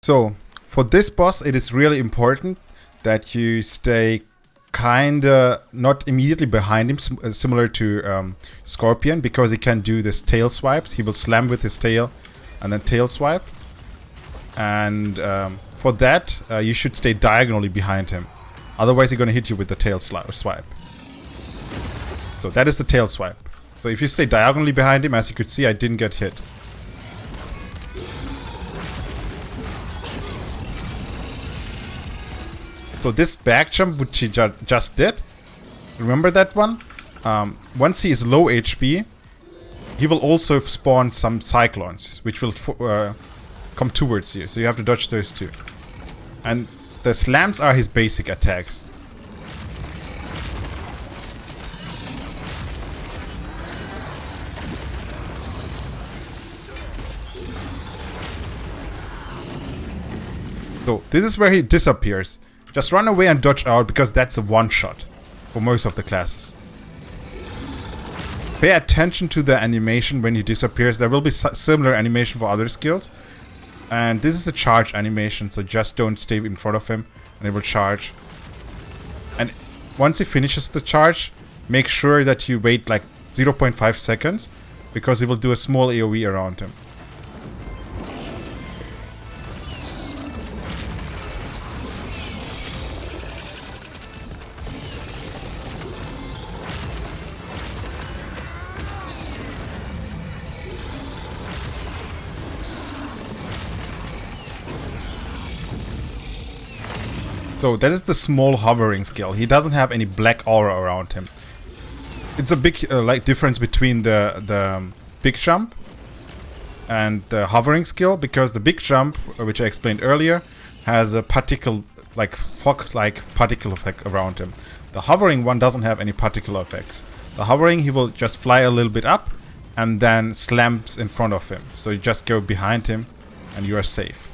So for this boss, it is really important that you stay kinda not immediately behind him, similar to Scorpion, because he can do this tail swipes. He will slam with his tail and then tail swipe. And for that, you should stay diagonally behind him. Otherwise, he's gonna hit you with the tail swipe. So that is the tail swipe. So if you stay diagonally behind him, as you could see, I didn't get hit. So this back jump, which he just did, remember that one? Once he is low HP, he will also spawn some cyclones, which will come towards you. So you have to dodge those too. And the slams are his basic attacks. So this is where he disappears. Just run away and dodge out, because that's a one-shot for most of the classes. Pay attention to the animation when he disappears. There will be similar animation for other skills. And this is a charge animation, so just don't stay in front of him and it will charge. And once he finishes the charge, make sure that you wait like 0.5 seconds, because he will do a small AoE around him. So that is the small hovering skill. He doesn't have any black aura around him. It's a big like difference between the big jump and the hovering skill, because the big jump, which I explained earlier, has a particle like fog-like particle effect around him. The hovering one doesn't have any particle effects. The hovering, he will just fly a little bit up and then slams in front of him. So you just go behind him and you are safe.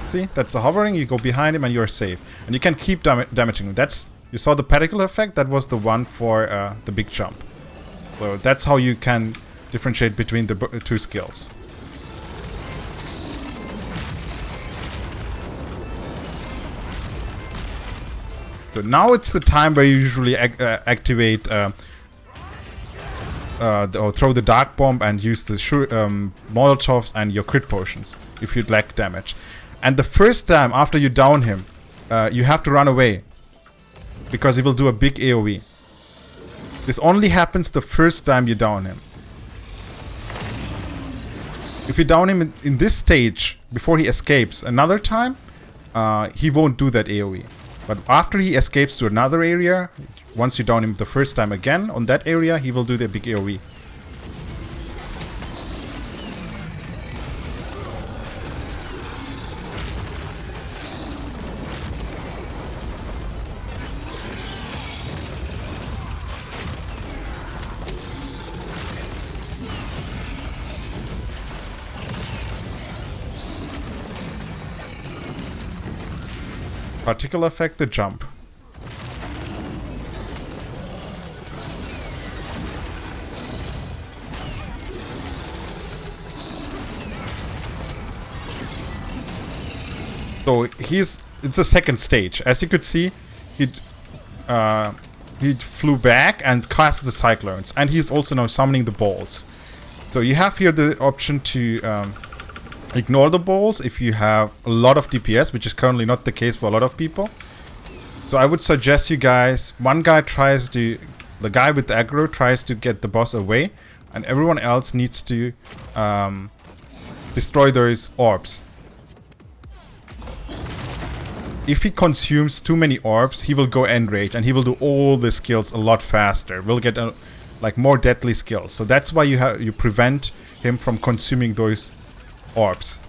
See, that's the hovering, you go behind him and you're safe. And you can keep damaging him. You saw the particle effect, that was the one for the big jump. So that's how you can differentiate between the two skills. So now it's the time where you usually activate or throw the dark bomb and use the molotovs and your crit potions if you'd lack damage. And the first time after you down him, you have to run away, because he will do a big AoE. This only happens the first time you down him. If you down him in this stage before he escapes another time, he won't do that AoE. But after he escapes to another area, once you down him the first time again on that area, he will do the big AoE. Particle effect, the jump. So it's a second stage. As you could see, he flew back and cast the cyclones, and he's also now summoning the balls. So you have here the option to ignore the balls if you have a lot of DPS, which is currently not the case for a lot of people. So I would suggest you guys, the guy with the aggro tries to get the boss away, and everyone else needs to destroy those orbs. If he consumes too many orbs, he will go enrage, and he will do all the skills a lot faster. We'll get like more deadly skills. So that's why you prevent him from consuming those orbs.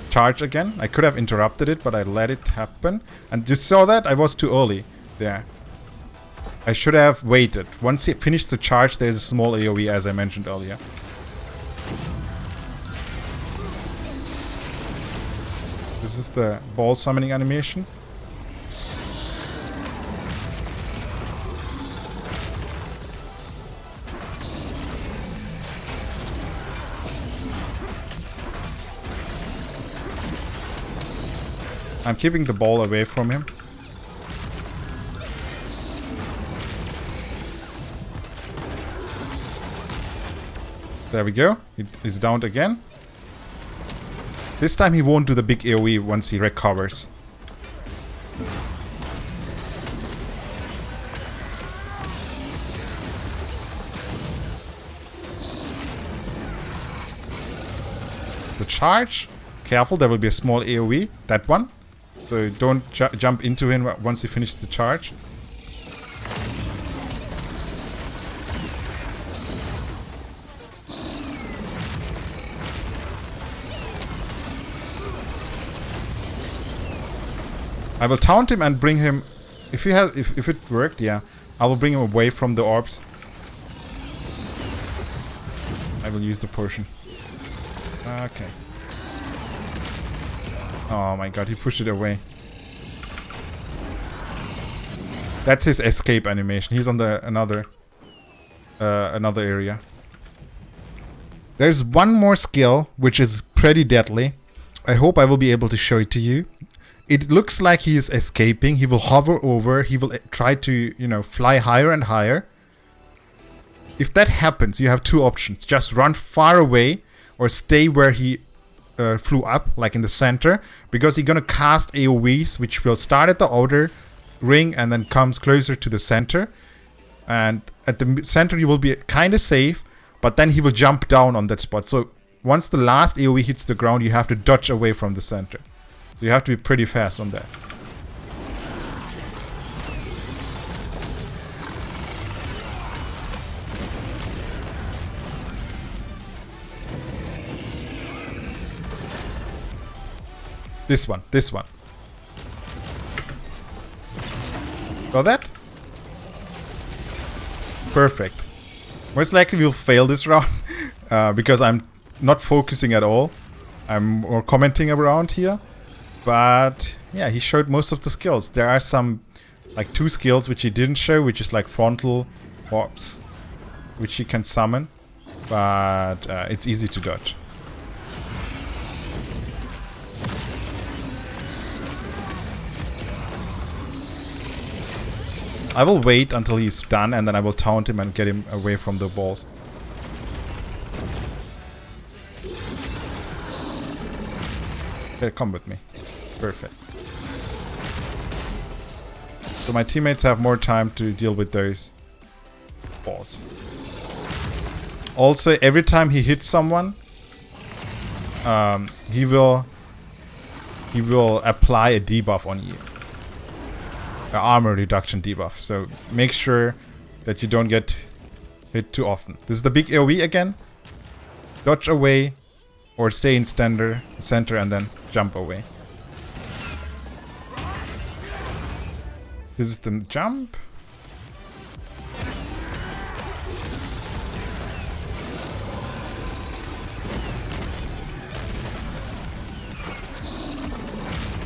Charge again. I could have interrupted it, but I let it happen. And you saw that? I was too early there. I should have waited. Once he finished the charge, there's a small AoE, as I mentioned earlier. This is the ball summoning animation. I'm keeping the ball away from him. There we go. It is downed again. This time he won't do the big AoE once he recovers. The charge. Careful, there will be a small AoE. That one. So don't jump into him once he finishes the charge. I will taunt him and bring him. If he has, if it worked, yeah, I will bring him away from the orbs. I will use the potion. Okay. Oh my god, he pushed it away. That's his escape animation. He's on the another area. There's one more skill which is pretty deadly. I hope I will be able to show it to you. It looks like he is escaping. He will hover over. He will try to, you know, fly higher and higher. If that happens, you have two options. Just run far away or stay where he flew up, like in the center. Because he's going to cast AoEs, which will start at the outer ring and then comes closer to the center. And at the center, you will be kind of safe. But then he will jump down on that spot. So once the last AoE hits the ground, you have to dodge away from the center. So you have to be pretty fast on that. This one. Got that? Perfect. Most likely we'll fail this round because I'm not focusing at all. I'm more commenting around here. But yeah, he showed most of the skills. There are some, like 2 skills which he didn't show, which is like frontal orbs, which he can summon. But it's easy to dodge. I will wait until he's done and then I will taunt him and get him away from the balls. Okay, come with me. Perfect. So my teammates have more time to deal with those balls. Also, every time he hits someone, he will apply a debuff on you. An armor reduction debuff. So make sure that you don't get hit too often. This is the big AoE again. Dodge away or stay in center and then jump away. This is the jump.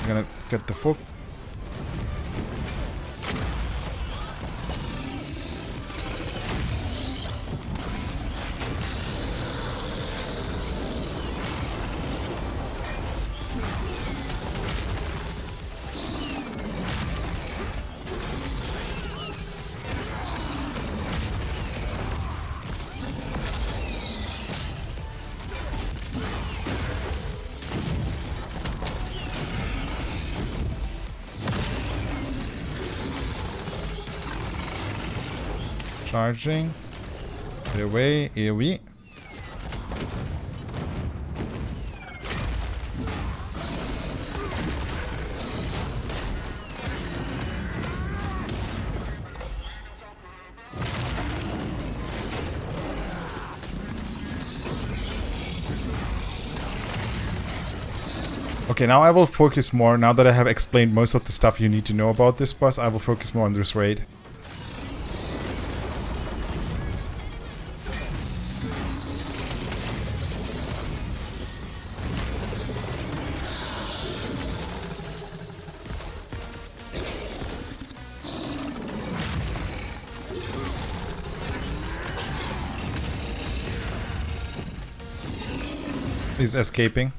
I'm gonna get the focus. Charging. Get away. AoE. Okay, now I will focus more. Now that I have explained most of the stuff you need to know about this boss, I will focus more on this raid. He's escaping.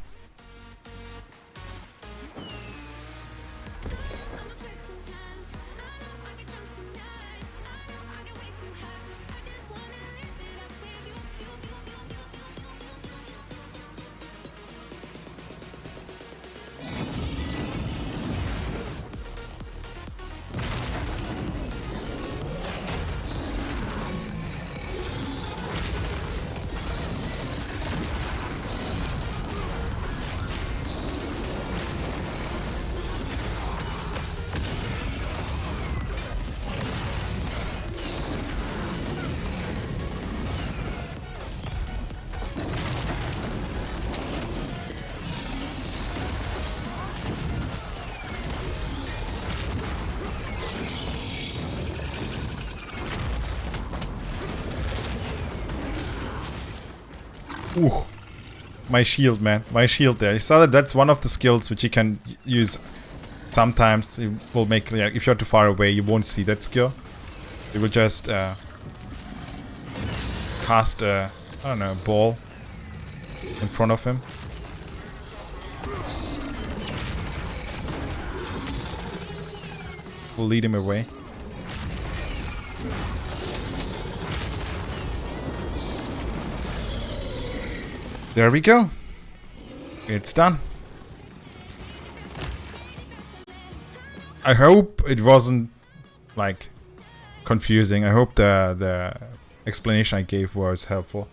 Ooh. My shield, man. My shield there. You saw that that's one of the skills which you can use sometimes. It will make, like, if you're too far away, you won't see that skill. It will just cast a, I don't know, a ball in front of him. Will lead him away. There we go. It's done. I hope it wasn't like confusing. I hope the explanation I gave was helpful.